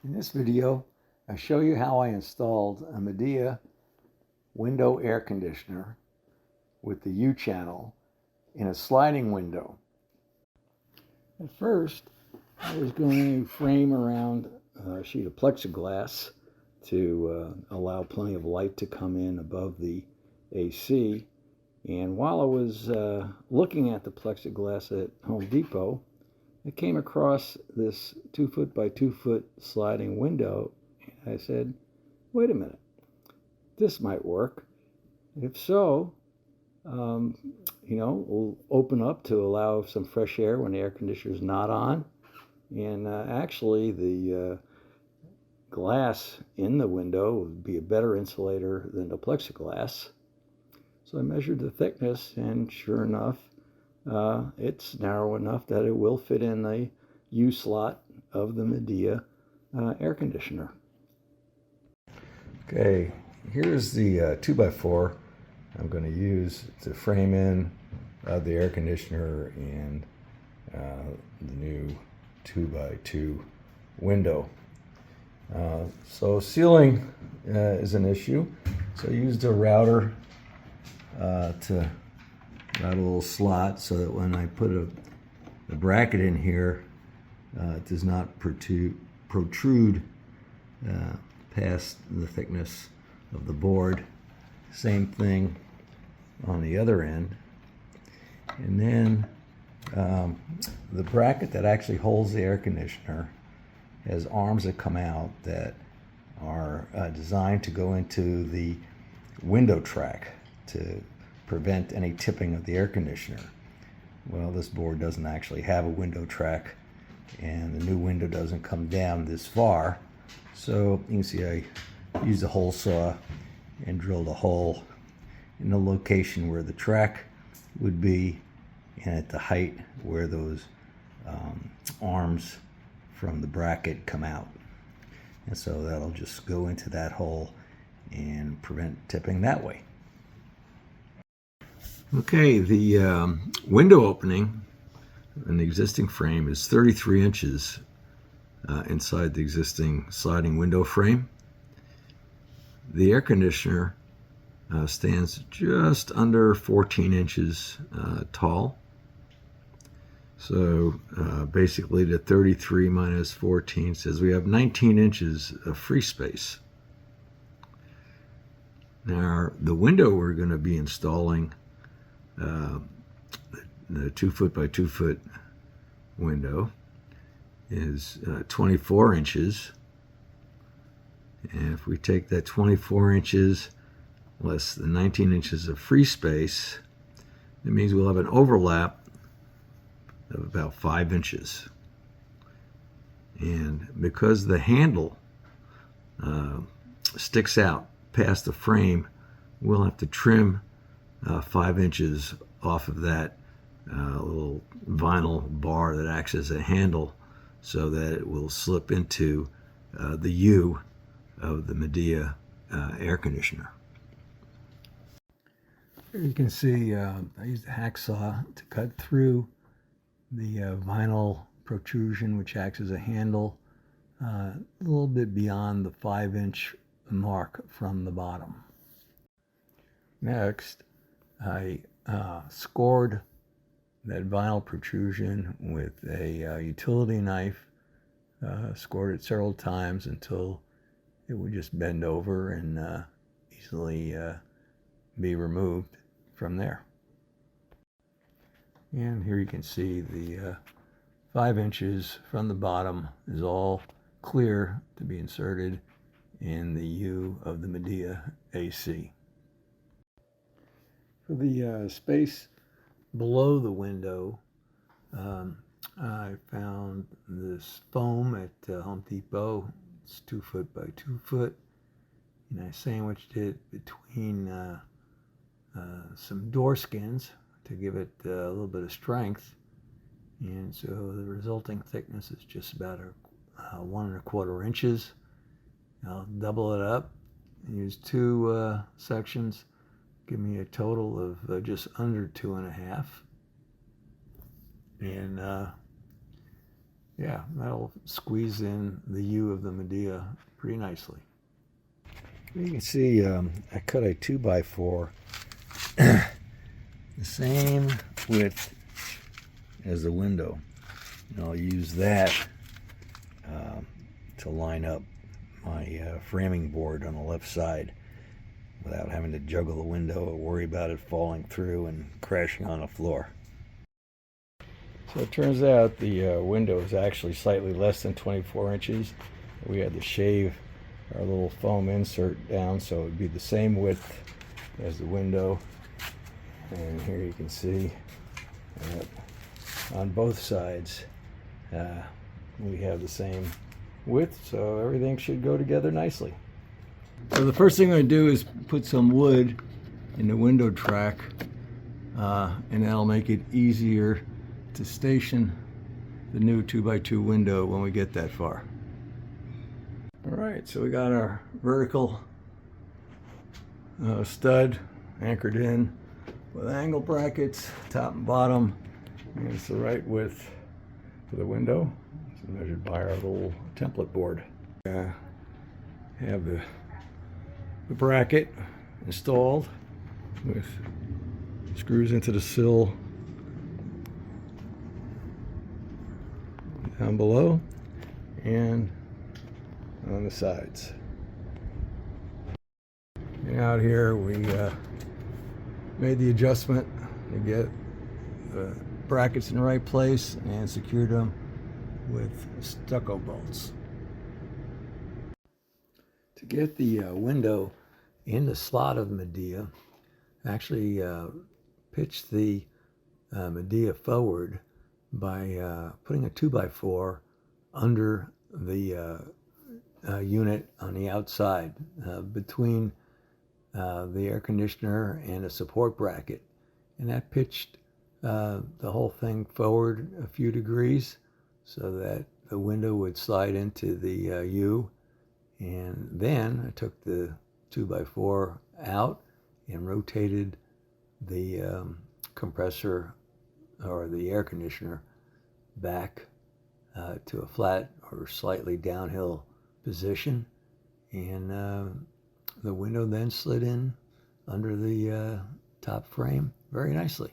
In this video, I show you how I installed a Midea window air conditioner with the U channel in a sliding window. At first, I was going to frame around a sheet of plexiglass to allow plenty of light to come in above the AC. And while I was looking at the plexiglass at Home Depot, I came across this 2-foot by 2-foot sliding window, and I said, wait a minute, this might work. If so, we'll open up to allow some fresh air when the air conditioner is not on. And actually, the glass in the window would be a better insulator than the plexiglass. So I measured the thickness, and sure enough, it's narrow enough that it will fit in the U slot of the Midea air conditioner. Okay, here's the 2x4 I'm going to use to frame in the air conditioner and the new 2x2 window. So sealing is an issue, so I used a router to route a little slot so that when I put a bracket in here, it does not protrude past the thickness of the board. Same thing on the other end. And then the bracket that actually holds the air conditioner has arms that come out that are designed to go into the window track to prevent any tipping of the air conditioner. Well, this board doesn't actually have a window track, and the new window doesn't come down this far. So you can see I used a hole saw and drilled a hole in the location where the track would be and at the height where those arms from the bracket come out. And so that'll just go into that hole and prevent tipping that way. Okay, the window opening in the existing frame is 33 inches inside the existing sliding window frame. The air conditioner stands just under 14 inches tall. So basically the 33 minus 14 says we have 19 inches of free space. Now the window we're going to be installing, the 2-foot by 2-foot window, is 24 inches. And if we take that 24 inches less the 19 inches of free space, it means we'll have an overlap of about 5 inches. And because the handle sticks out past the frame, we'll have to trim 5 inches off of that little vinyl bar that acts as a handle so that it will slip into the U of the Midea air conditioner. Here you can see I used a hacksaw to cut through the vinyl protrusion, which acts as a handle, a little bit beyond the 5-inch mark from the bottom. Next, I scored that vinyl protrusion with a utility knife, scored it several times until it would just bend over and easily be removed from there. And here you can see the 5 inches from the bottom is all clear to be inserted in the U of the Midea AC. For the space below the window, I found this foam at Home Depot. It's 2-foot by 2-foot, and I sandwiched it between some door skins to give it a little bit of strength, and so the resulting thickness is just about 1 1/4 inches. I'll double it up and use 2 sections, give me a total of just under 2.5. And Yeah, that'll squeeze in the U of the Midea pretty nicely. You can see I cut a 2x4 the same width as the window. And I'll use that to line up my framing board on the left side without having to juggle the window or worry about it falling through and crashing on the floor. So it turns out the window is actually slightly less than 24 inches. We had to shave our little foam insert down so it would be the same width as the window. And here you can see on both sides we have the same width, so everything should go together nicely. So the first thing I'm going to do is put some wood in the window track, and that'll make it easier to station the new 2x2 window when we get that far. Alright, so we got our vertical stud anchored in with angle brackets, top and bottom, and it's the right width for the window. It's measured by our little template board. Have the bracket installed with screws into the sill down below and on the sides. And out here we made the adjustment to get the brackets in the right place and secured them with stucco bolts. To get the window in the slot of the Midea, actually pitch the Midea forward by putting a 2x4 under the unit on the outside between the air conditioner and a support bracket, and that pitched the whole thing forward a few degrees so that the window would slide into the U. And then I took the 2x4 out and rotated the compressor or the air conditioner back to a flat or slightly downhill position, and the window then slid in under the top frame very nicely.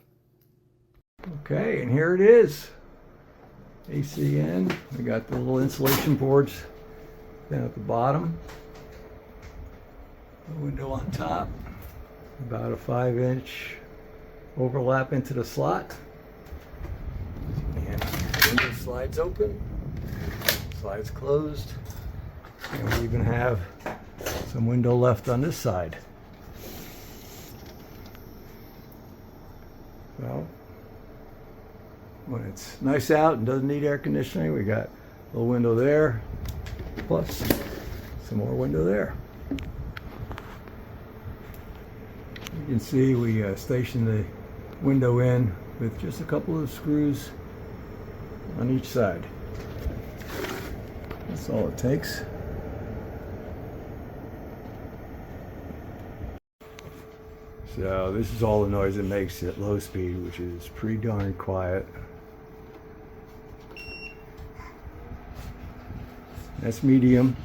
Okay, and here it is. ACN. We got the little insulation boards down at the bottom. The window on top. About a 5-inch overlap into the slot. And the window slides open, slides closed, and we even have some window left on this side. Well, when it's nice out and doesn't need air conditioning, we got a little window there, plus some more window there. You can see we stationed the window in with just a couple of screws on each side. That's all it takes. So this is all the noise it makes at low speed, which is pretty darn quiet. That's medium.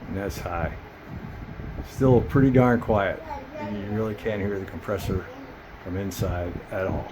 And that's high. Still pretty darn quiet. You really can't hear the compressor from inside at all.